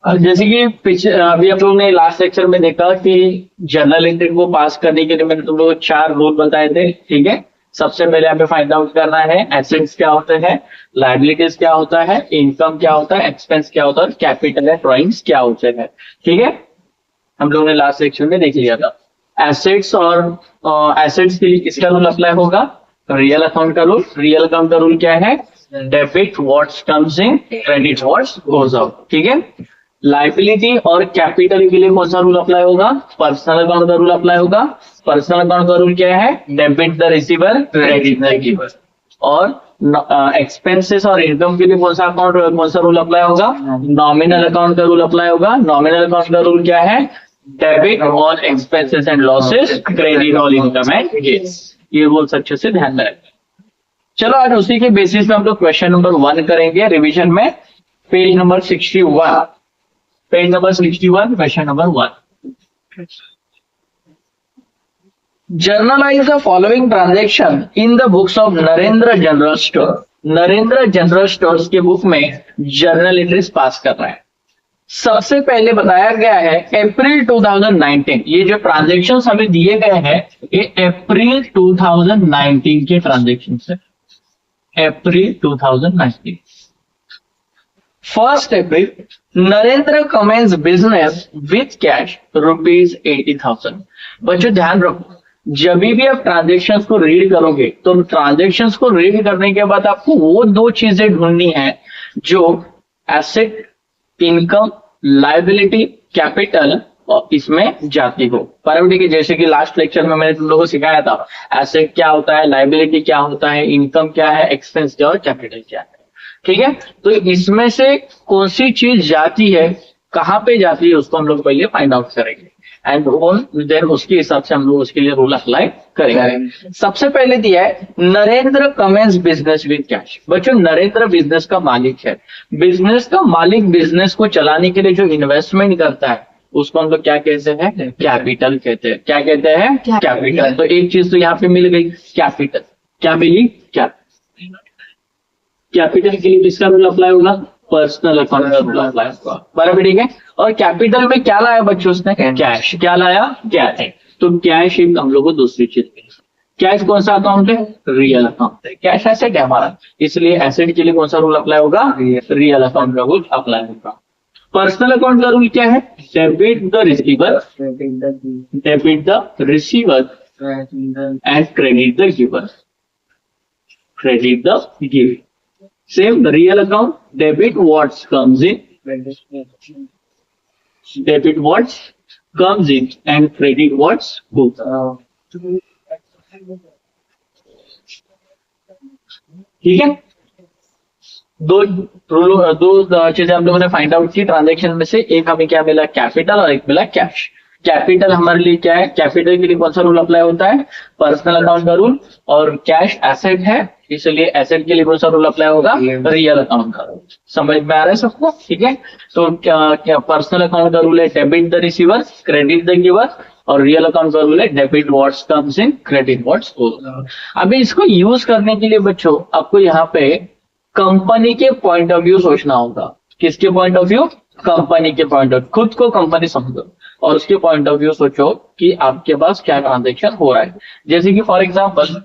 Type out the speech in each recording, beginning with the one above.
जैसे कि अभी आप लोगों ने लास्ट लेक्चर में देखा कि जर्नल एंट्री को पास करने के लिए मैंने तुम लोग को 4 रूल बताए थे, ठीक है। सबसे पहले हमें फाइंड आउट करना है एसेट्स क्या होते हैं, लायबिलिटीज क्या होता है, इनकम क्या होता है, एक्सपेंस क्या होता है, कैपिटल एंड ड्रॉइंग्स क्या होते हैं, ठीक है। हम लोगों ने लास्ट लेक्चर में देख लिया था। एसेट्स और एसेट्स के लिए किसका रूल अप्लाई होगा, रियल अकाउंट का रूल। रियल अकाउंट का रूल क्या है, debit what's comes in, credit what's goes out, ठीक है। लाइबिलिटी और कैपिटल के लिए कौन सा रूल अप्लाई होगा, पर्सनल अकाउंट का रूल अप्लाई होगा। पर्सनल अकाउंट का रूल क्या है, debit the receiver, credit the giver. और एक्सपेंसेस और इनकम के लिए कौन सा रूल अप्लाई होगा, नॉमिनल अकाउंट का रूल अप्लाई होगा। नॉमिनल अकाउंट का रूल क्या है, debit all expenses and losses, credit all income and gains. ये रूल्स अच्छे से ध्यान में रखें। चलो आज उसी के बेसिस पे हम लोग क्वेश्चन नंबर 1 करेंगे रिवीजन में। Page number 61, page number 61, question number 1। Generalized the following transaction in the books of Narendra general store. Narendra general stores के बुक में जर्नल एंट्रीज पास कर रहा है। सबसे पहले बताया गया है अप्रैल 2019, ये जो ट्रांजेक्शन हमें दिए गए हैं ये अप्रैल 2019 के ट्रांजेक्शन है। April 2019, 1 April Narendra commence business with cash ₹80,000। बच्चों ध्यान रखो, जब भी आप ट्रांजेक्शन्स को रीड करोगे तो ट्रांजेक्शन्स को रीड करने के बाद आपको वो 2 चीजें ढूंढनी है जो एसेट, इनकम, लायबिलिटी, कैपिटल और इसमें जाती हो। बराबर, कि जैसे कि लास्ट लेक्चर में मैंने तुम लोगों को सिखाया था एसेट क्या होता है, लायबिलिटी क्या होता है, इनकम क्या है, एक्सपेंस क्या और कैपिटल क्या है, ठीक है। तो इसमें से कौन सी चीज जाती है, कहां पे जाती है, उसको हम लोग पहले फाइंड आउट करेंगे एंड देन उसके हिसाब से हम लोग उसके लिए रूल अप्लाई करेंगे। सबसे पहले दिया है Narendra commence business with cash. बच्चों नरेंद्र बिजनेस का मालिक है। बिजनेस का मालिक बिजनेस को चलाने के लिए जो इन्वेस्टमेंट करता है उसको हम लोग क्या कहते हैं, कैपिटल कहते हैं। क्या कहते हैं, कैपिटल। तो एक चीज तो यहाँ पे मिल गई, कैपिटल। क्या मिली, कैपिटल के लिए किसका रूल अप्लाई होगा, पर्सनल अकाउंट का रूल अप्लाई होगा। बराबर, ठीक है। और कैपिटल में क्या लाया बच्चों उसने, कैश। क्या लाया, कैश। तो कैश एक हम लोग को दूसरी चीज है। कैश कौन सा अकाउंट है, रियल अकाउंट है। कैश एसेट है हमारा, इसलिए एसेट के लिए कौन सा रूल अप्लाई होगा, रियल अकाउंट का रूल अप्लाई होगा। पर्सनल अकाउंट का रूल क्या है, debit the receiver, debit the receiver and credit the giver, credit the giver. Same the real account, debit what comes in, debit what comes in and credit what goes out. ठीक है। दो चीजें हम लोगों ने find out की transaction में से। एक हमें क्या मिला, कैपिटल, और एक मिला कैश। कैपिटल हमारे लिए क्या है, कैपिटल के लिए कौन सा रूल अप्लाई होता है, पर्सनल अकाउंट का रूल। और कैश एसेट है, इसलिए एसेट के लिए कौन सा रूल अप्लाई होगा, रियल अकाउंट का रूल। समझ में आ रहा है सबको, ठीक है। तो क्या पर्सनल अकाउंट का रूल है debit the receiver, credit the giver. और रियल अकाउंट का रूल है debit what's comes in, credit what's goes out. अभी इसको यूज करने के लिए बच्चों आपको यहाँ पे कंपनी के पॉइंट ऑफ व्यू सोचना होगा। किसके पॉइंट ऑफ व्यू, कंपनी के पॉइंट ऑफ व्यू। खुद को कंपनी समझो और उसके पॉइंट ऑफ व्यू सोचो कि आपके पास क्या ट्रांजेक्शन हो रहा है। जैसे कि फॉर एग्जांपल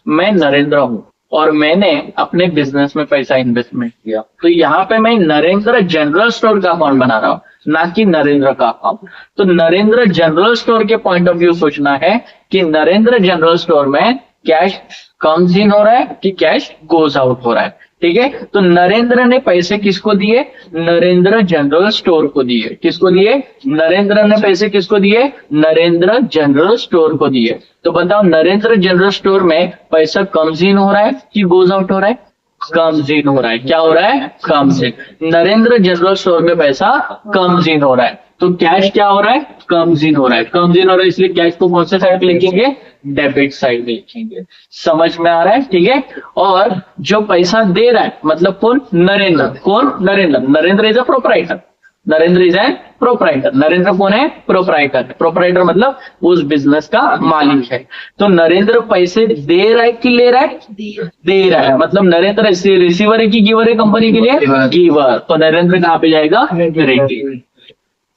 मैं नरेंद्र हूं और मैंने अपने बिजनेस में पैसा इन्वेस्टमेंट किया, तो यहाँ पे मैं नरेंद्र जनरल स्टोर का अकाउंट बना रहा हूँ, ना कि नरेंद्र का अकाउंट। तो नरेंद्र जनरल स्टोर के पॉइंट ऑफ व्यू सोचना है कि नरेंद्र जनरल स्टोर में कैश कम्स इन हो रहा है कि कैश गोज आउट हो रहा है, ठीक है। तो नरेंद्र ने पैसे किसको दिए, नरेंद्र जनरल स्टोर को दिए। किसको दिए, नरेंद्र ने पैसे किसको दिए, नरेंद्र जनरल स्टोर को दिए। तो बताओ नरेंद्र जनरल स्टोर में पैसा कम्स इन हो रहा है कि गोज आउट हो रहा है, कम्स इन हो रहा है। क्या हो रहा है, comes in. Narendra general store में पैसा कम्स इन हो रहा है, तो कैश क्या हो रहा है, कम्स इन हो रहा है। कम्स इन हो रहा है, इसलिए कैश को कौन से साइड पे लिखेंगे, डेबिट साइड में लिखेंगे। समझ में आ रहा है, ठीक है। और जो पैसा दे रहा है मतलब कौन, नरेंद्र। कौन, Narendra. Narendra is a proprietor, Narendra is an proprietor. Narendra कौन है? प्रोपराइटर। प्रोपराइटर मतलब उस बिजनेस का मालिक है। तो नरेंद्र पैसे दे रहा है कि ले रहा है? दे रहा है। मतलब नरेंद्र रिसीवर है कि गिवर है कंपनी के लिए? गिवर। तो नरेंद्र कहाँ पे जाएगा? रेडी।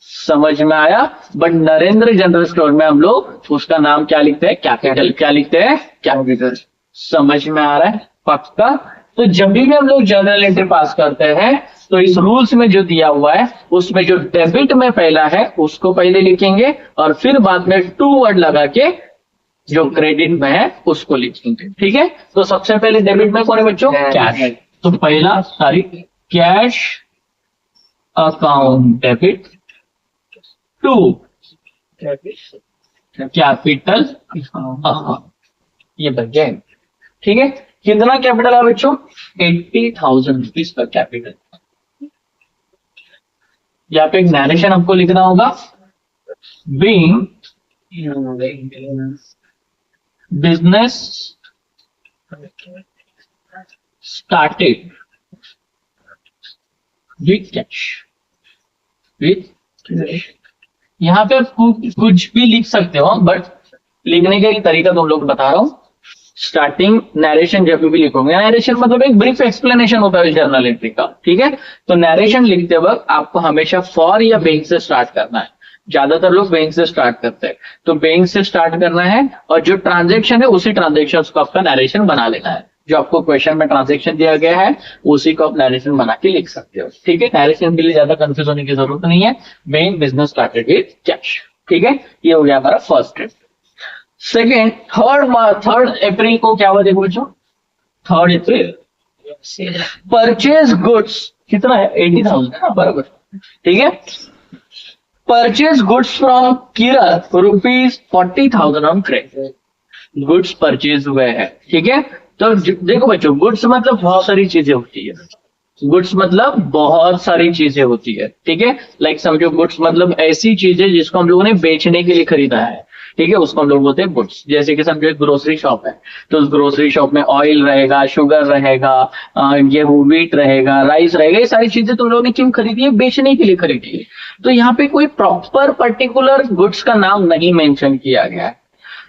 समझ में आया? बट नरेंद्र जनरल स्टोर में हम लोग उसका नाम क्या लिखते हैं? कैपिटल। क्या लिखते हैं? कैपिटल। समझ में आ रहा है? पक्का? तो जब भी हम लोग जर्नल एंट्री पास करते हैं तो इस रूल्स में जो दिया हुआ है उसमें जो डेबिट में पहला है उसको पहले लिखेंगे और फिर बाद में टू वर्ड लगा के जो क्रेडिट में है उसको लिखेंगे। ठीक है? तो सबसे पहले डेबिट में कौन है बच्चों? कैश। तो पहला cash account debit to capital account, ये बन जाए। ठीक है? कितना कैपिटल है बच्चों? 80,000 रुपीज का कैपिटल। यहाँ पे एक नरेशन आपको लिखना होगा। Being business started with cash, यहाँ पे आप कुछ भी लिख सकते हो, बट लिखने का एक तरीका तुम लोग बता रहा हूं। स्टार्टिंग नरेशन जब भी लिखोगे, नरेशन मतलब एक ब्रीफ एक्सप्लेनेशन होता है जर्नल एंट्री का। ठीक है? तो नरेशन लिखते वक्त आपको हमेशा फॉर या बैंक से स्टार्ट करना है। ज्यादातर लोग बैंक से स्टार्ट करते हैं, तो बैंक से स्टार्ट करना है और जो ट्रांजेक्शन है उसी ट्रांजेक्शन को आपका नरेशन बना लेना है। जो आपको क्वेश्चन में ट्रांजेक्शन दिया गया है उसी को आप नरेशन बना के लिख सकते हो। ठीक है? नरेशन के लिए ज्यादा कंफ्यूज होने की जरूरत नहीं है। Bank business started with cash. ठीक है? ये हो गया हमारा first step. Second, third April को क्या हुआ देखो बच्चों? 3 अप्रैल परचेज गुड्स कितना है? 80,000 है ना, बराबर। ठीक है? Purchase goods from Kiran ₹40,000 on credit. Goods purchase हुए हैं। ठीक है? तो देखो बच्चों, गुड्स मतलब बहुत सारी चीजें होती है। गुड्स मतलब बहुत सारी चीजें होती है। ठीक है? लाइक समझो, गुड्स मतलब ऐसी चीजें जिसको हम लोगों ने बेचने के लिए खरीदा है। ठीक है? उसको हम लोग बोलते हैं गुड्स। जैसे कि समझो एक ग्रोसरी शॉप है, तो उस ग्रोसरी शॉप में ऑयल रहेगा, शुगर रहेगा, गेहूं, व्हीट रहेगा, राइस रहेगा। ये सारी चीजें तुम लोगों ने क्यों खरीदी है? बेचने के लिए खरीदी है। तो यहाँ पे कोई प्रॉपर पर्टिकुलर गुड्स का नाम नहीं मेंशन किया गया है,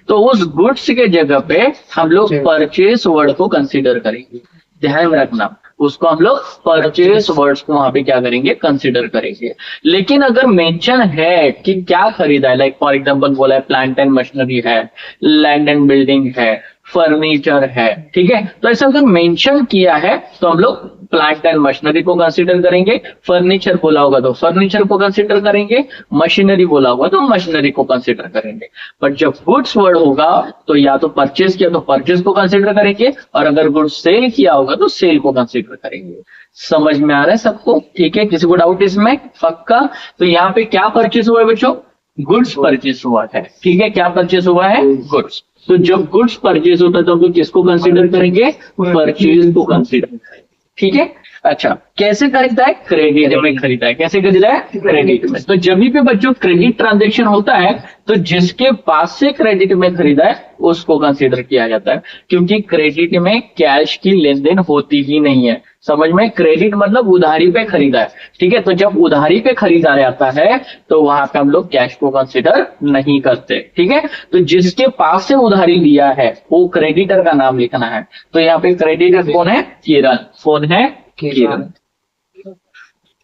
तो उस गुड्स के जगह पे हम लोग परचेस वर्ड को कंसीडर करेंगे। ध्यान रखना, उसको हम लोग परचेस वर्ड्स को वहां पे क्या करेंगे? कंसीडर करेंगे। लेकिन अगर मेंशन है कि क्या खरीदा है, लाइक फॉर एग्जांपल बोला है प्लांट एंड मशीनरी है, लैंड एंड बिल्डिंग है, फर्नीचर है। ठीक है? तो ऐसा अगर मेंशन किया है तो हम लोग प्लांट एंड मशीनरी को कंसीडर करेंगे। फर्नीचर बोला होगा तो फर्नीचर को कंसीडर करेंगे। मशीनरी बोला होगा तो मशीनरी को कंसीडर करेंगे। बट जब गुड्स वर्ड होगा तो या तो परचेज किया तो परचेज को कंसीडर करेंगे, और अगर गुड्स सेल किया होगा तो सेल को कंसीडर करेंगे। समझ में आ रहा है सबको? ठीक है? किसी को डाउट इसमें? पक्का? तो यहाँ पे क्या परचेज हुआ है बच्चों? गुड्स परचेज हुआ है। ठीक है? क्या परचेज हुआ है? गुड्स। तो जब गुड्स परचेज होता है तो हम लोग किसको कंसीडर करेंगे? परचेज को कंसीडर करेंगे। ठीक है? अच्छा, कैसे खरीदा है? क्रेडिट में खरीदा है। कैसे खरीदा है? क्रेडिट में। तो जब भी बच्चों क्रेडिट ट्रांजेक्शन होता है तो जिसके पास से क्रेडिट में खरीदा है उसको कंसीडर किया जाता है, क्योंकि क्रेडिट में कैश की लेन देन होती ही नहीं है। समझ में? क्रेडिट मतलब उधारी पे खरीदा है। ठीक है? तो जब उधारी पे खरीदा जाता है तो वहां पे हम लोग कैश को कंसीडर नहीं करते। ठीक है? तो जिसके पास से उधारी लिया है वो क्रेडिटर का नाम लिखना है। तो यहाँ पे क्रेडिटर कौन है? किरण। कौन है? किरण।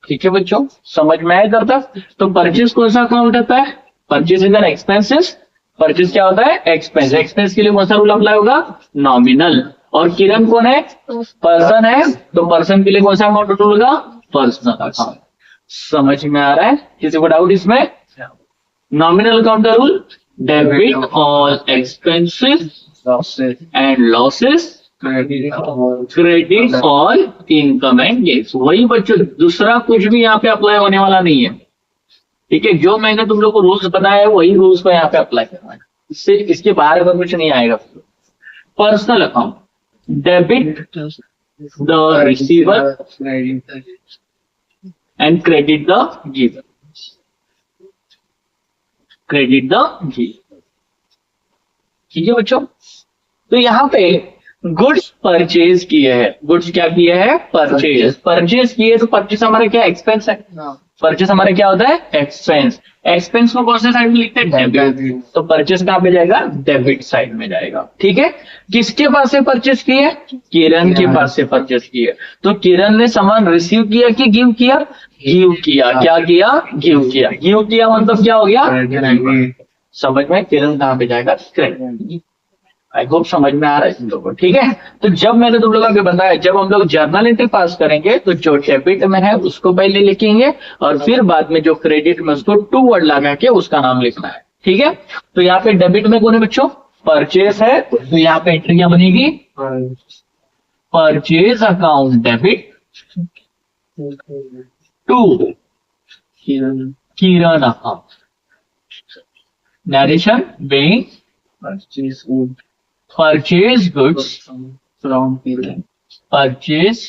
ठीक है बच्चों? समझ में आया इधर तक? तो परचेज कौन सा अकाउंट होता है? Purchase is an expenses. Purchase क्या होता है? एक्सपेंस। एक्सपेंस के लिए कौन सा रूल अप्लाई होगा? नॉमिनल। और किरण कौन है? पर्सन है, तो पर्सन के लिए कौन सा अकाउंट रूल होगा? Personal account. समझ में आ रहा है? किसी को डाउट इसमें? नॉमिनल अकाउंट का rule, debit all expenses and losses, credit all income and gains. वही बच्चों, दूसरा कुछ भी यहाँ पे अप्लाई होने वाला नहीं है। ठीक है? जो मैंने तुम लोग को रूल्स बताया है वही रूल्स को यहाँ पे अप्लाई करना है। इससे इसके बाहर का कुछ नहीं आएगा। Personal account, debit the receiver and credit the giver. Credit the giver. ठीक है बच्चों? तो यहाँ पे गुड्स परचेज किए हैं। गुड्स क्या किए हैं? परचेज। परचेज किए तो परचेज हमारा क्या? एक्सपेंस है। परचेस हमारा क्या होता है? एक्सपेंस। एक्सपेंस को कौन से साइड में लिखते हैं? डेबिट। तो परचेस कहाँ पे जाएगा? डेबिट साइड में जाएगा। ठीक है, किसके पास से परचेस की है? किरण के पास से परचेस की है। तो किरण ने सामान रिसीव किया कि गिव किया? गिव किया। क्या किया? गिव किया। गिव किया मतलब क्या हो गया? समझ में? किरण कहाँ पे जाएगा? क्रेडिट। आई होप समझ में आ रहा है तुम लोगों को। ठीक है, तो जब मैंने तुम लोगों को बताया, जब हम लोग जर्नल एंट्री पास करेंगे तो जो डेबिट में है उसको पहले लिखेंगे और फिर बाद में जो क्रेडिट में उसको 2 वर्ड लगा के उसका नाम लिखना है। ठीक है, तो यहाँ पे डेबिट में कौन है बच्चों? परचेस है, तो यहाँ पे एंट्री क्या बनेगी? Purchase account debit to Kiran account. Narration being purchase goods from Kiran. purchase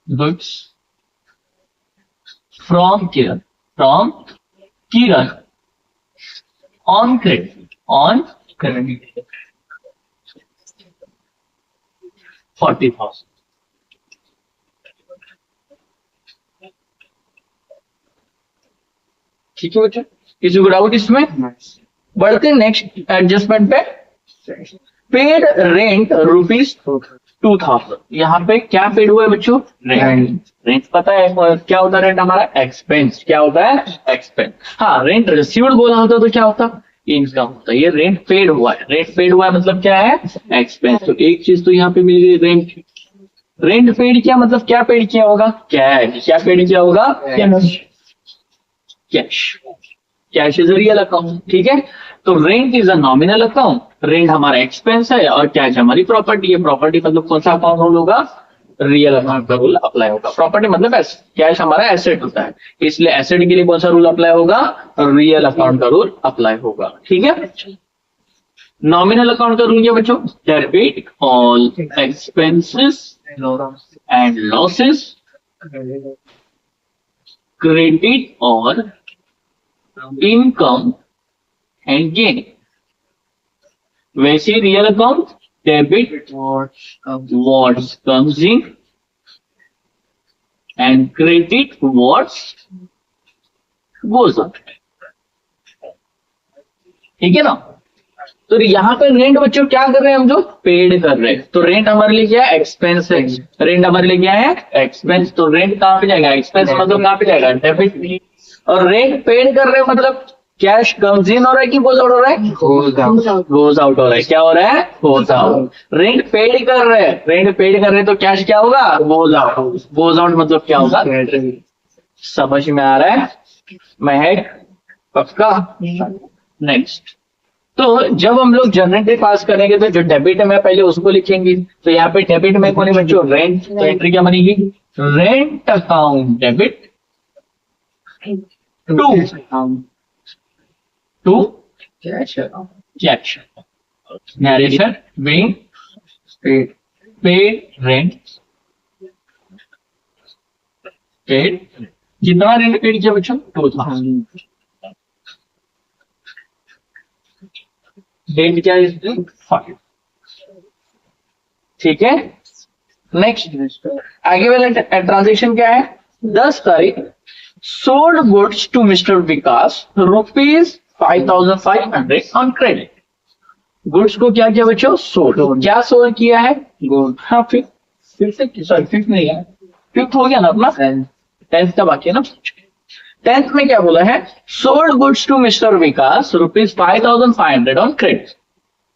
goods from Kiran on credit 40,000। ठीक है बच्चों, किसी को डाउट इसमें? बढ़ते नेक्स्ट एडजस्टमेंट पे। Paid rent ₹2,000। यहाँ पे क्या पेड हुआ है बच्चों? रेंट। रेंट पता है क्या होता है? रेंट हमारा एक्सपेंस। क्या होता है? एक्सपेंस। हाँ, रेंट रिसीव्ड बोला होता तो क्या होता? इनकम होता। ये रेंट पेड हुआ है। रेंट पेड हुआ है मतलब क्या है? एक्सपेंस। तो एक चीज तो यहाँ पे मिल गई, रेंट। रेंट पेड किया मतलब क्या पेड किया होगा? कैश। क्या पेड किया होगा? Cash. Cash is real account. ठीक है, तो rent is a nominal account. Rent हमारा एक्सपेंस है और कैश हमारी प्रॉपर्टी है। प्रॉपर्टी मतलब कौन सा अकाउंट रूल होगा? रियल अकाउंट का रूल अप्लाई होगा। प्रॉपर्टी मतलब कैश हमारा एसेट होता है, इसलिए एसेट के लिए कौन सा रूल अप्लाई होगा? रियल अकाउंट का रूल अप्लाई होगा। ठीक है, नॉमिनल अकाउंट का रूल क्या बच्चों? Debit all expenses and losses, credit और इनकम एंड गेन। वैसे real account debit what's comes in and credit what's goes out. ठीक है ना? तो यहाँ पे रेंट बच्चों क्या कर रहे हैं हम? जो पेड कर रहे हैं। तो रेंट हमारे लिए क्या है? एक्सपेंस है। रेंट हमारे लिए क्या है? एक्सपेंस। तो रेंट कहाँ पे जाएगा? एक्सपेंस मतलब कहाँ पे जाएगा? डेबिट। और रेंट पेड कर रहे हैं मतलब कैश कम्स इन हो रहा है कि गोज आउट हो रहा है? गोज आउट हो रहा है। क्या हो रहा है? Goes out. रेंट पेड कर रहे हैं। रेंट पेड कर रहे हैं तो कैश क्या होगा? Goes out. गोज आउट मतलब क्या होगा? समझ में आ रहा है महक? पक्का? नेक्स्ट, तो जब हम लोग जनरल पास करेंगे तो जो डेबिट में पहले उसको लिखेंगे। तो यहाँ पे डेबिट में कौन है बच्चों? रेंट। तो एंट्री क्या बनेगी? Rent account debit to cash. Narration being paid rent। Paid कितना रेंट पेड किया बच्चों? 2,000। डेट क्या है? 5। ठीक है, नेक्स्ट आगे वाला ट्रांजेक्शन क्या है? 10 तारीख sold goods to mister Vikas ₹5,500 on credit. Goods को क्या किया बच्चों? सोल्ड। क्या सोल्ड किया है? गुड। हाँ, फिफ्थ नहीं है, फिफ्थ हो गया ना अपना, 10th का बाकी है ना। 10th में क्या बोला है? Sold goods to mister Vikas ₹5,500 on credit.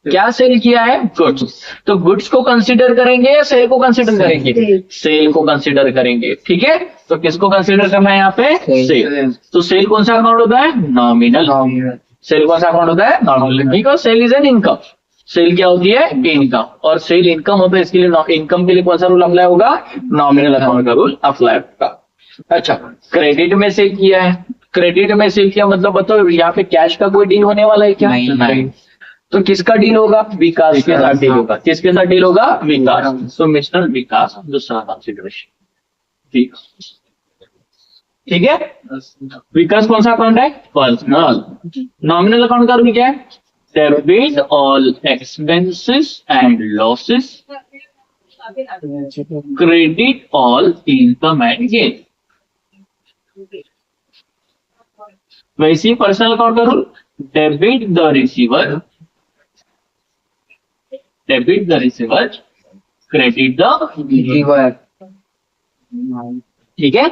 क्या सेल किया है? गुड्स। तो गुड्स को कंसीडर करेंगे या सेल को कंसीडर करेंगे? सेल को कंसीडर करेंगे। ठीक है, तो किसको कंसीडर करना है यहाँ पे? सेल। तो सेल कौन सा अकाउंट होता है? नॉमिनल। सेल कौन सा अकाउंट होता है? Nominal. Because sale is an income. Sale क्या होती है? इनकम। और सेल इनकम होता है, इसके लिए इनकम के लिए कौन सा रूल अप्लाई होगा? नॉमिनल अकाउंट का रूल अप्लाई होगा। अच्छा, क्रेडिट में सेल किया है। क्रेडिट में सेल किया मतलब बताओ यहाँ पे कैश का कोई डील होने वाला है क्या? नहीं। तो किसका डील होगा? विकास के साथ डील होगा। किसके साथ डील होगा? विकास। तो मिस्टर विकास दूसरा कंसिडरेशन। ठीक है, विकास कौन सा अकाउंट है? पर्सनल। नॉमिनल अकाउंट का रूल क्या है? Debit all expenses and losses, credit all income and gain. वैसे ही पर्सनल अकाउंट का rule, debit the receiver, credit the giver. ठीक है।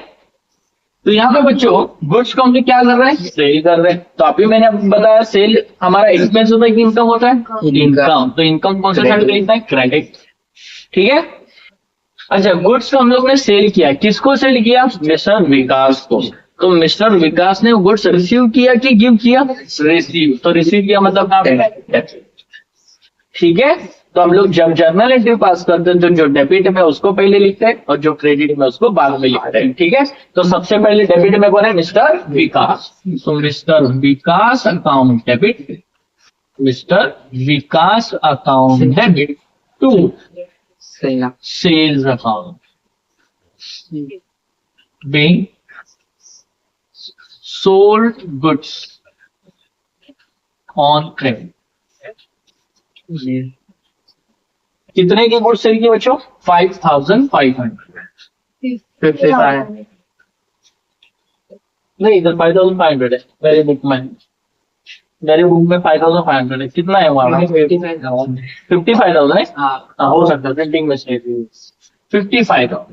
तो यहाँ पे बच्चों गुड्स को हम लोग क्या कर रहे हैं, सेल कर रहे हैं। तो अभी मैंने आपको बताया सेल हमारा एक्सपेंस होता है कि इनकम होता है, इनकम। तो इनकम कौन सा साइड पे लिखता है, क्रेडिट। ठीक है। अच्छा, गुड्स को हम लोग ने सेल किया, किसको सेल किया, मिस्टर विकास को। तो मिस्टर विकास ने गुड्स रिसीव किया कि गिव किया, रिसीव। तो रिसीव किया मतलब कहाँ पे, ठीक है। तो हम लोग जब जर्नल एंट्री पास करते हैं तो जो डेबिट में उसको पहले लिखते हैं और जो क्रेडिट में उसको बाद में लिखते हैं। ठीक है। तो सबसे पहले डेबिट में कौन है, मिस्टर विकास। तो mister Vikas account debit, mister Vikas account debit to sales account being sold goods on credit। कितने की गुड्स सेल की बच्चों, 5500। 55। नहीं, इधर 5500 है मेरे बुक में, मेरे बुक में 5500 है। कितना है वहां, 55,000 है। हाँ, हो सकता है प्रिंटिंग मिस्टेक, 55,000।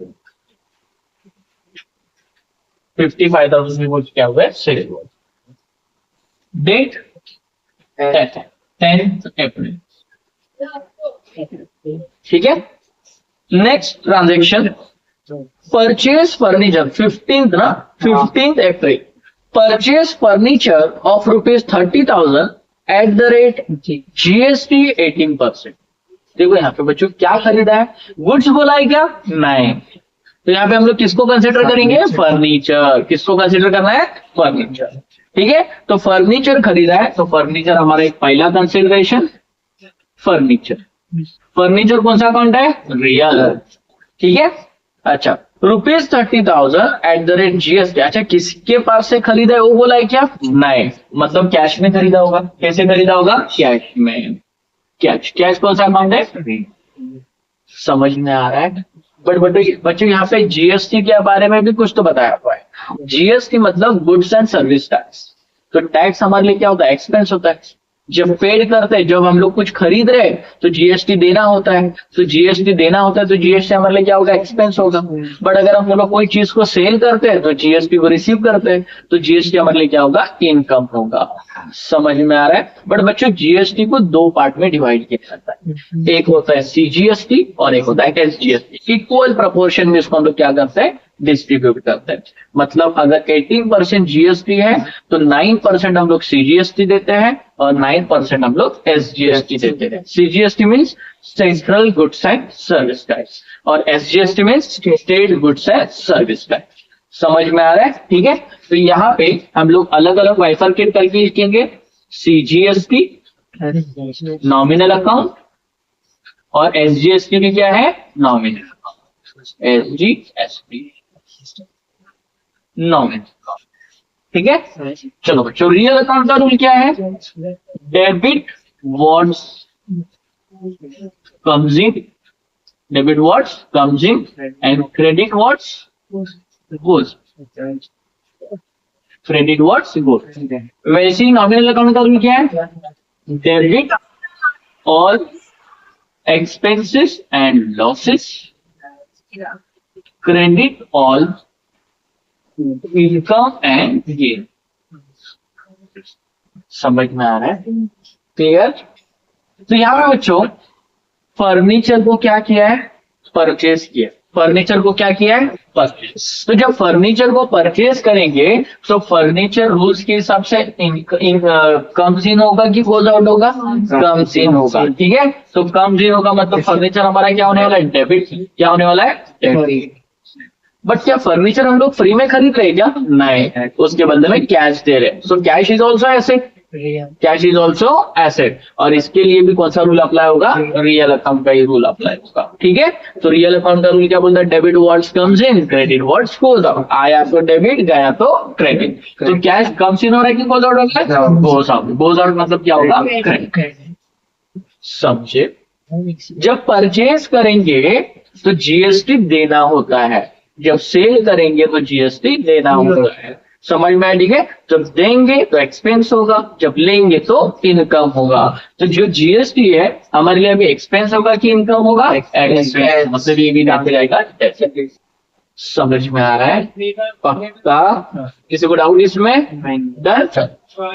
55,000 की गुड्स क्या हुआ है, सेल हुआ। डेट 10th अप्रैल। ठीक है। Next transaction, purchase furniture 15th ना, 15th April. Purchase furniture of ₹30,000 at the rate GST 18%। देखो यहाँ पे बच्चों क्या खरीदा है, गुड्स बोला है क्या, नहीं। तो यहाँ पे हम लोग किसको कंसिडर करेंगे, फर्नीचर। किसको कंसिडर करना है, फर्नीचर। ठीक है। तो फर्नीचर खरीदा है, तो फर्नीचर हमारा एक पहला कंसिडरेशन, फर्नीचर। फर्नीचर कौन सा अकाउंट है, रियल। ठीक है। अच्छा, ₹30,000 एट द रेट GST। अच्छा, किसके पास से खरीदा है वो बोला है क्या, नहीं। मतलब कैश में खरीदा होगा। कैसे खरीदा होगा, कैश में। कैश कौन सा अकाउंट है, समझ में आ रहा है। बट बच्चों यहाँ पे GST के बारे में भी कुछ तो बताया हुआ है। GST मतलब गुड्स एंड सर्विस टैक्स। तो टैक्स हमारे लिए क्या होता है, एक्सपेंस होता है। जब पेड करते हैं, जब हम लोग कुछ खरीद रहे हैं तो GST देना होता है। तो GST देना होता है तो GST हमारे लिए क्या होगा, एक्सपेंस होगा। बट अगर हम लोग कोई चीज को सेल करते हैं तो GST को रिसीव करते हैं, तो GST हमारे लिए क्या होगा, इनकम होगा। समझ में आ रहा है। बट बच्चों GST को दो पार्ट में डिवाइड किया जाता है, एक होता है CGST और एक होता है SGST। इक्वल प्रपोर्शन में इसको हम लोग क्या करते हैं, डिस्ट्रीब्यूट करते हैं। मतलब अगर 18% GST है तो 9% हम लोग CGST देते हैं और 9% हम लोग SGST देते हैं। CGST means central goods and service tax और SGST means state goods and service tax. समझ में आ रहा है। ठीक है। तो यहाँ पे हम लोग अलग अलग बाइफरकेट करके लिखेंगे, CGST नॉमिनल अकाउंट और SGST भी क्या है, नॉमिनल अकाउंट। SGST nominal. ठीक है। चलो बच्चों, रियल अकाउंट का रूल क्या है, debit what's comes in, debit what's comes in and credit what's goes, credit what's goes. वैसे ही नॉमिनल अकाउंट का रूल क्या है, debit all expenses and losses, credit all income and gain. समझ में आ रहा है, क्लियर। तो यहाँ पे बच्चों फर्नीचर को क्या किया है, परचेज किया। फर्नीचर को क्या किया है, परचेज। तो जब फर्नीचर को परचेज करेंगे तो फर्नीचर रूल्स के हिसाब से कम्स इन होगा कि गोज आउट होगा, कम्स इन होगा। ठीक है। तो कम्स इन होगा मतलब फर्नीचर हमारा क्या होने वाला है, डेबिट। क्या होने वाला है, डेबिट। बट क्या फर्नीचर हम लोग फ्री में खरीद रहे हैं क्या, नहीं, उसके बदले में कैश दे रहे हैं। So cash is also asset, cash is also asset. और इसके लिए भी कौन सा रूल अप्लाई होगा, रियल अकाउंट का ही रूल अप्लाई होगा। ठीक है। तो रियल अकाउंट का रूल क्या बोलता है, debit what's comes in, credit what's goes out. आया तो डेबिट, गया तो क्रेडिट। तो कैश कम्स इन हो रहा है कि गोज आउट हो रहा है, गोज आउट। गोज आउट मतलब क्या होगा, क्रेडिट। समझे। जब परचेज करेंगे तो GST देना होता है, जब सेल करेंगे तो GST देना होता है। समझ में आया? ठीक है, जब देंगे तो एक्सपेंस होगा, जब लेंगे तो इनकम होगा। तो जो जीएसटी है हमारे लिए अभी एक्सपेंस होगा कि इनकम होगा? एक्सपेंस, मतलब ये भी नाम जाएगा टैक्स। समझ में आ रहा है? पक्का? किसी को डाउट इसमें? डन।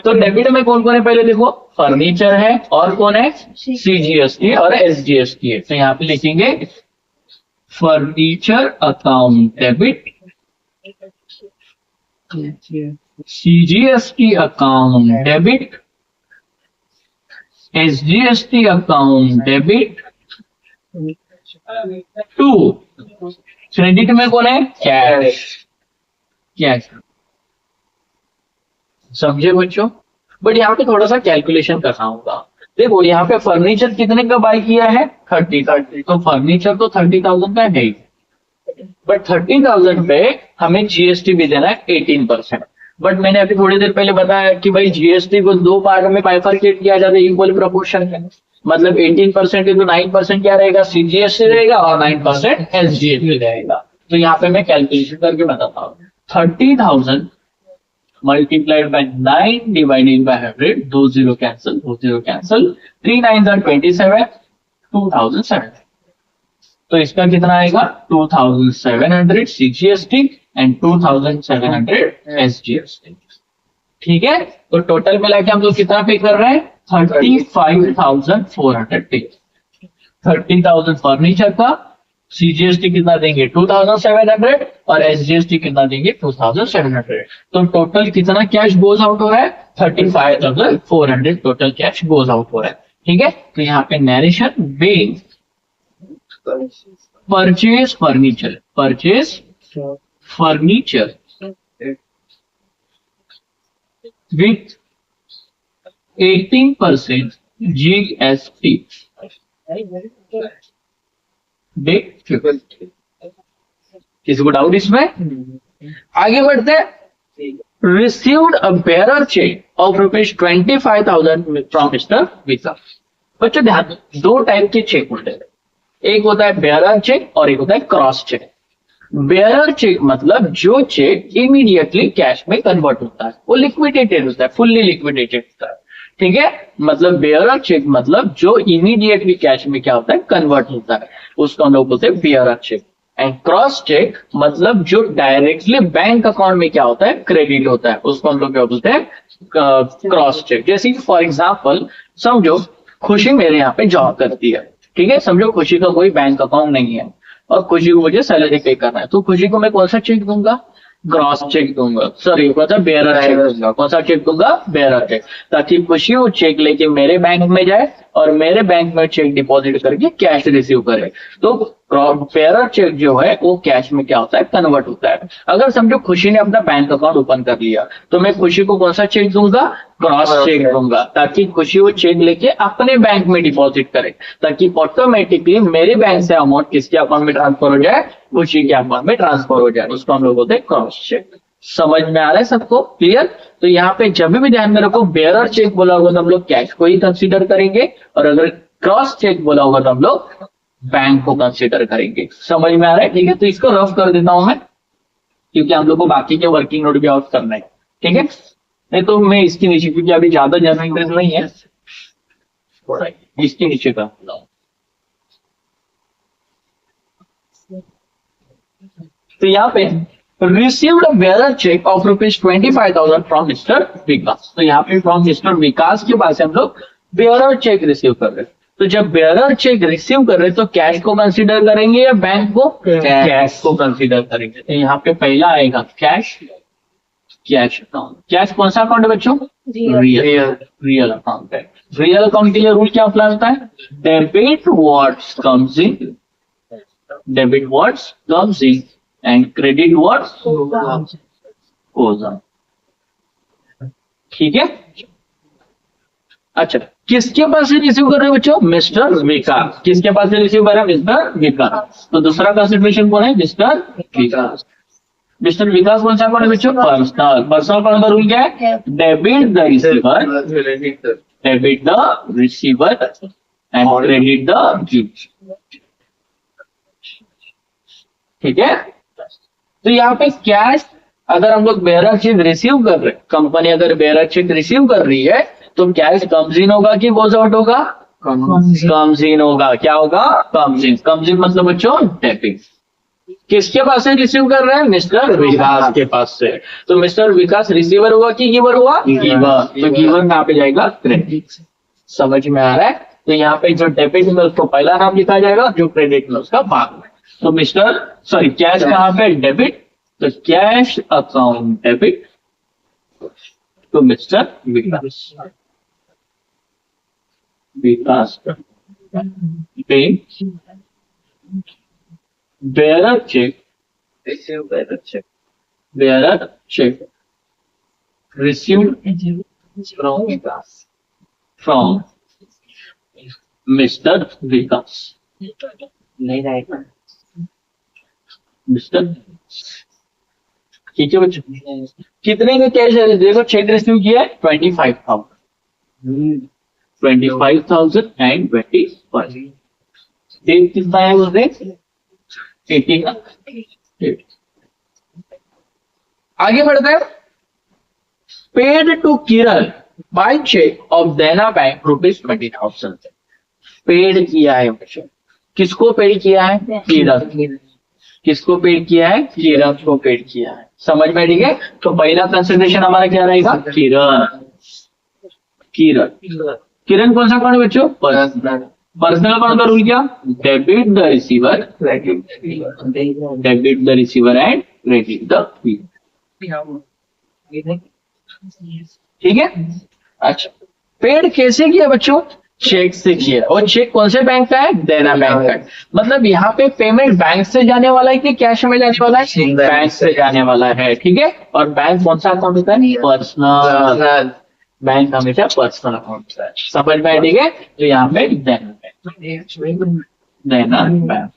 तो डेबिट में कौन कौन है पहले देखो, फर्नीचर है और कौन है? सीजीएसटी और एसजीएसटी है। तो यहाँ पे लिखेंगे furniture account debit, CGST account debit, SGST account debit. To, credit में कौन है? कैश। कैश, समझे बच्चों? बट यहाँ पे थोड़ा सा कैलकुलेशन करना होगा। देखो यहाँ पे फर्नीचर कितने का बाय किया है? 30। तो फर्नीचर तो 30,000 का है ही, बट 30,000 पे हमें जीएसटी भी देना है 18%। बट मैंने अभी थोड़ी देर पहले बताया कि भाई जीएसटी को दो पार्ट में बाइफरकेट किया जाता है इक्वल प्रोपोर्शन में। मतलब 18% तो 9% क्या रहेगा? सीजीएसटी रहेगा और 9% एसजीएसटी रहेगा। तो यहाँ पे मैं कैलकुलेशन करके बताता हूँ। 30,000 multiplied by 9 divided by 100, 2 0 cancel, 2 0 cancel, 3 9s are 27, 2,700। तो इसका कितना आएगा? 2,700 सीजीएसटी एंड 2,700 एसजीएसटी। ठीक है, तो टोटल मिला के हम लोग कितना पे कर रहे हैं? 35,400 पे। 30,000 फर्नीचर का, सीजीएसटी कितना देंगे? 2,700 और एसजीएसटी कितना देंगे? 2,700। तो टोटल कितना कैश गोज आउट हो रहा है? 35,400 टोटल कैश गोज आउट हो रहा है। ठीक है, तो यहाँ पे narration being purchase furniture, purchase furniture with 18% GST. किसी को डाउट इसमें? आगे बढ़ते हैं। Received a bearer cheque of ₹25,000 from mister Vikas. बच्चों ध्यान दो, दो टाइप के चेक होते हैं, एक होता है बेयरर चेक और एक होता है क्रॉस चेक। बेयरर चेक मतलब जो चेक इमीडिएटली कैश में कन्वर्ट होता है, वो लिक्विडेटेड होता है, फुल्ली लिक्विडेटेड होता है। ठीक है, मतलब बेयरर चेक मतलब जो इमीडिएटली कैश में क्या होता है? कन्वर्ट होता है, उसको हम लोग बोलते हैं bearer cheque. And cross cheque मतलब जो डायरेक्टली बैंक अकाउंट में क्या होता है? क्रेडिट होता है, उसको हम लोग क्या बोलते हैं? Cross cheque. जैसे फॉर एग्जाम्पल समझो खुशी मेरे यहाँ पे जॉब करती है, ठीक है, समझो खुशी का कोई बैंक अकाउंट नहीं है और खुशी को मुझे सैलरी पे करना है, तो खुशी को मैं कौन सा चेक दूंगा? क्रॉस चेक दूंगा, सॉरी कौन सा? बेयरर चेक दूंगा। कौन सा चेक दूंगा? बेयरर चेक, ताकि खुशी वो चेक लेके मेरे बैंक में जाए और मेरे बैंक में चेक डिपॉजिट करके कैश रिसीव करे। तो बेयरर चेक जो है वो कैश में क्या होता है? कन्वर्ट होता है। अगर समझो खुशी ने अपना बैंक अकाउंट ओपन कर लिया तो मैं खुशी को कौन सा चेक दूंगा? क्रॉस चेक दूंगा, ताकि खुशी वो चेक लेके अपने बैंक में डिपॉजिट करे, ताकि ऑटोमेटिकली मेरे बैंक से अमाउंट किसके अकाउंट में ट्रांसफर हो जाए? खुशी के अकाउंट में ट्रांसफर हो जाए, उसको हम लोग बोलते हैं क्रॉस चेक। समझ में आ रहा है सबको? क्लियर? तो यहाँ पे जब भी ध्यान में रखो, बेयरर चेक बोला होगा तो हम लोग कैश को ही कंसीडर करेंगे, और अगर क्रॉस चेक बोला होगा तो हम लोग बैंक को कंसीडर करेंगे। समझ में आ रहा है? ठीक है, तो इसको रफ कर देता हूं मैं, क्योंकि हम लोग को बाकी के वर्किंग नोट भी आउट करना है। ठीक है, नहीं तो मैं इसके नीचे, क्योंकि अभी ज्यादा जनरल इंटरेस्ट नहीं है, थोड़ा इसके नीचे का। तो यहाँ पे received a bearer cheque of ₹25,000 from mister Vikas. तो यहाँ पे फ्रॉम मिस्टर विकास के पास हम लोग बेयरर चेक रिसीव कर रहे हैं। तो जब बेयरर चेक रिसीव कर रहे हैं तो कैश को कंसीडर करेंगे या बैंक को? कैश को कंसीडर करेंगे। तो यहाँ पे पहला आएगा कैश, कैश अकाउंट। कैश कौन सा अकाउंट है बच्चों? रियल अकाउंट है। रियल अकाउंट के लिए रूल क्या अप्लाई होता है? Debit what's comes in, debit what's comes in and credit what's goes out. ठीक है, अच्छा किसके पास से रिसीव कर रहे हैं बच्चों? मिस्टर विकास। किसके पास से रिसीव कर रहे हैं? मिस्टर विकास। तो दूसरा कंसिडरेशन कौन है? मिस्टर विकास। मिस्टर विकास कौन सा अकाउंट है बच्चों? पर्सनल। पर्सनल अकाउंट का रूल क्या है? Debit the receiver, debit the receiver and credit the gift. ठीक है, तो यहाँ पे कैश अगर हम लोग बेयरर चेक रिसीव कर रहे, कंपनी अगर बेयरर चेक रिसीव कर रही है तो कैश कम्स इन होगा कि गोज आउट होगा? कम्स इन होगा। क्या होगा? Comes in. कम्स इन मतलब बच्चों डेबिट। किसके पास से रिसीव कर रहे हैं? मिस्टर विकास के पास से। तो मिस्टर विकास रिसीवर हुआ कि गिवर हुआ? गिवर। तो गिवर कहाँ पे जाएगा? क्रेडिट। समझ में आ रहा है? तो यहाँ पे जो डेबिट में उसको पहला नाम लिखा जाएगा, जो क्रेडिट में उसका बाद में। तो मिस्टर सॉरी कैश कहाँ पे? डेबिट। तो कैश अकाउंट डेबिट तो मिस्टर विकास। विकास पे bearer cheque, receive bearer cheque bearer cheque received from Vikas from Mr. Vikas. नहीं राइट मिस्टर, ठीक है बच्चों। कितने का कैश है? देखो चेक रिसीव किया है 25,000, 25,025। डेट कितना है उस दिन? 18 का डेट। आगे बढ़ते हैं। Paid to Kiran by cheque of Dena bank ₹20,000। Paid किया है बच्चों। किसको पेड किया है? किरण। किसको पेड किया है? किरण को पेड किया है। समझ में? ठीक है। तो पहला कंसिडरेशन हमारा क्या रहेगा? किरण। किरण। किरण कौन सा अकाउंट है बच्चों? पर्सनल अकाउंट का रूल क्या? Debit the receiver, debit the receiver and credit the ठीक है। अच्छा, पेड कैसे किया बच्चों? चेक से किया। और चेक कौन से बैंक का है? देना बैंक का है। मतलब यहाँ पे पेमेंट बैंक से जाने वाला है कि कैश में जाने वाला है? बैंक से जाने वाला है। ठीक है। और बैंक कौन सा अकाउंट होता है? पर्सनल। बैंक हमेशा पर्सनल अकाउंट होता है। समझ में? ठीक है। तो यहाँ पे देना बैंक, देना बैंक।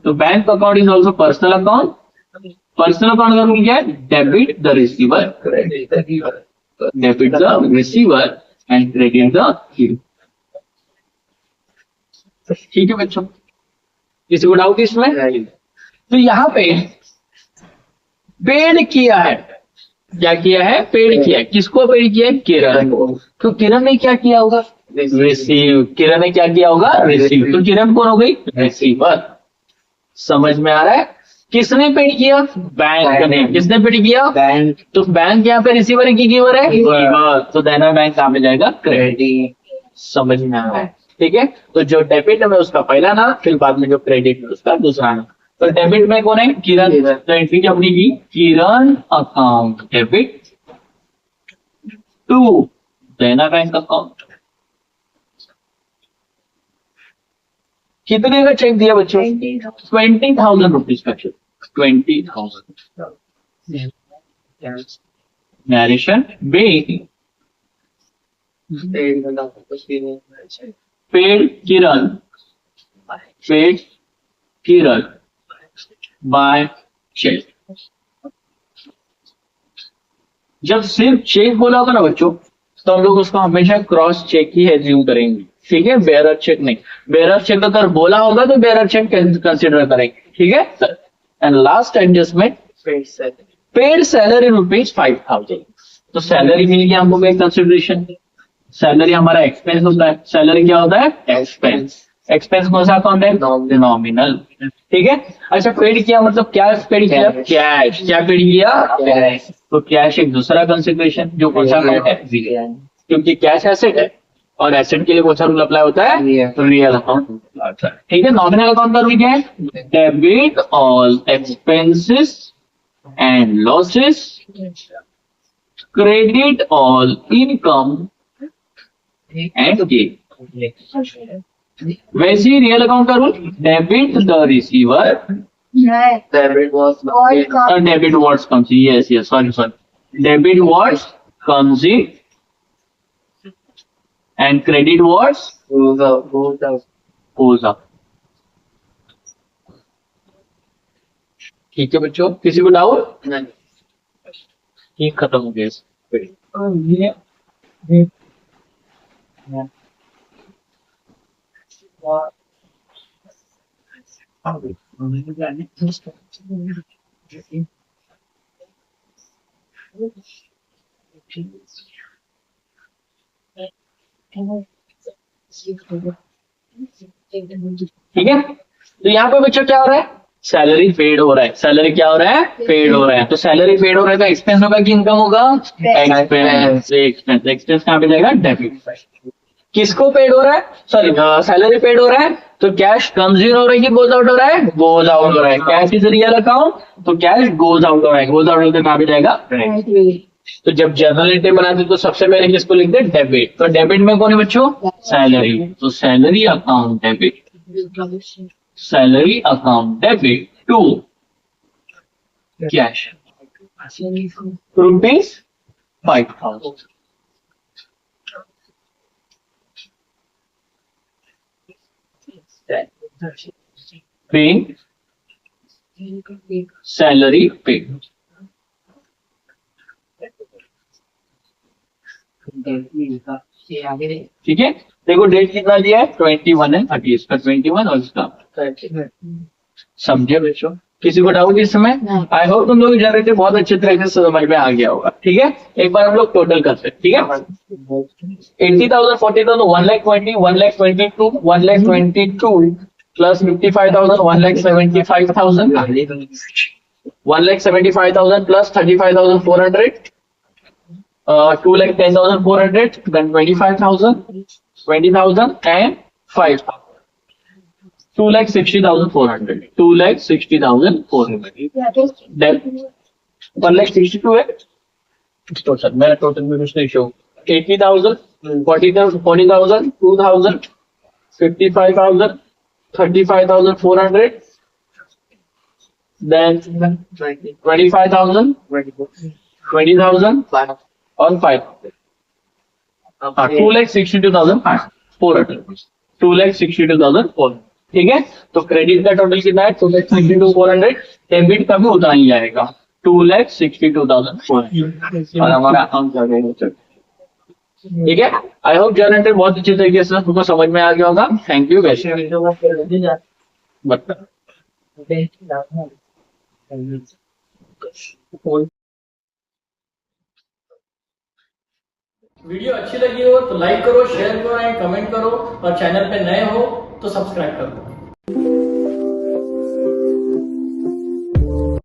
तो bank account is also personal account. Personal account का रूल क्या है? Debit the receiver, debit the receiver and credit the giver. ठीक है बच्चों, किसी को डाउट इसमें? तो यहाँ पे पेड किया है। क्या किया है? पेड किया है। किसको पेड किया है? किरण को। तो किरण ने क्या किया होगा? रिसीव। किरण ने क्या किया होगा? रिसीव। तो किरण कौन हो गई? रिसीवर। समझ में आ रहा है? किसने पेड किया? बैंक ने। किसने पेड किया? बैंक। तो बैंक यहाँ पे रिसीवर है कि गिवर है? गिवर। तो देना बैंक कहाँ पे जाएगा? क्रेडिट। समझ में आ रहा है? ठीक है। तो जो डेबिट में उसका पहला नाम, फिर बाद में जो क्रेडिट में उसका दूसरा नाम। तो डेबिट में कौन है? किरण। तो एंट्री क्या अपनी की? किरण अकाउंट डेबिट टू देना बैंक अकाउंट। कितने का चेक दिया बच्चों? 20,000 रुपीज का check. 20,000। Narration bag paid Kiran, paid Kiran by check. जब सिर्फ चेक बोला होगा ना बच्चों, तो हम लोग उसको हमेशा क्रॉस चेक ही एज्यूम करेंगे। ठीक है। बेयरर चेक नहीं। बेयरर चेक अगर बोला होगा तो बेयरर चेक कंसिडर करेंगे। ठीक है। And last adjustment, paid salary ₹5,000। तो सैलरी मिल गया हमको कंसिडरेशन। सैलरी हमारा एक्सपेंस होता है। सैलरी क्या होता है? एक्सपेंस। एक्सपेंस कौन सा अकाउंट है? नॉमिनल। ठीक है। अच्छा, पेड किया मतलब क्या पेड किया? कैश। क्या पेड किया? कैश। तो कैश एक दूसरा कंसिडरेशन, जो कौन सा अकाउंट है? क्योंकि कैश एसेट है और एसेट के लिए कौन सा रूल अप्लाई होता है? Real account. ठीक है। नॉमिनल अकाउंट का रूल क्या है? Debit all expenses and losses, credit all income and gain. वैसे ही रियल अकाउंट का rule, debit the receiver, debit what's comes, yes yes, sorry, debit what's comes in and credit what's goes out. ठीक है बच्चों, किसी को doubt? ठीक, खत्म हो गया। ठीक है, तो यहाँ पे बच्चों क्या हो रहा है, सैलरी पेड हो रहा है, सैलरी क्या हो रहा है, पेड हो रहा है। तो सैलरी पेड हो रहा है तो एक्सपेंस होगा कि इनकम होगा, एक्सपेंस। एक्सपेंस एक्सपेंस कहाँ पे जाएगा, डेबिट साइड। किसको पेड हो रहा है, सॉरी सैलरी पेड हो रहा है, तो कैश कम्स इन हो रहा है कि गोज आउट हो रहा है, गोज आउट हो रहा है। कैश इज रियल अकाउंट, तो कैश गोज आउट हो रहा है, गोज आउट होकर कहाँ पे जाएगा, तो जब जर्नल एंट्री बनाते तो सबसे पहले किसको लिखते हैं, डेबिट। तो डेबिट में कौन है बच्चों, सैलरी, तो salary account debit, salary account debit to cash ₹5,000। Paying salary paid. ठीक है, देखो डेट कितना दिया है, 21 है, 30, इसका 21 और इसका 30। समझे बच्चों, किसी को डाउट इस समय, आई होप तुम लोग जनरेटर बहुत अच्छे तरीके से समझ में आ गया होगा। ठीक है, एक बार हम लोग टोटल करते हैं। ठीक है, 80,000, 40,000, 1,20,000, 1,22,000, 1,22,000 plus 55,000, 1,75,000, 1,75,000 plus 35,400, 2,10,400, then 25,000, 20,000 and 5,000. 2,60,400. 2,60,400. Then 1,62 है टोटल, मेरा टोटल में कुछ नहीं शो। 80,000, 40,000, 2,000, 55,000, 35,400, then 25,000, 20,000 और 5,000। 2,62,400, 2,62,400। ठीक है, तो क्रेडिट का टोटल कितना है, 2,62,400। डेबिट का भी उतना ही आएगा, 2,62,400 और हमारा अकाउंट जा जाएगा। ठीक है, आई होप जनरेटर बहुत अच्छे तरीके से तुमको समझ में आ गया होगा। थैंक यू वैसे बता। वीडियो अच्छी लगी हो तो लाइक करो, शेयर करो एंड कमेंट करो, और चैनल पे नए हो तो सब्सक्राइब करो।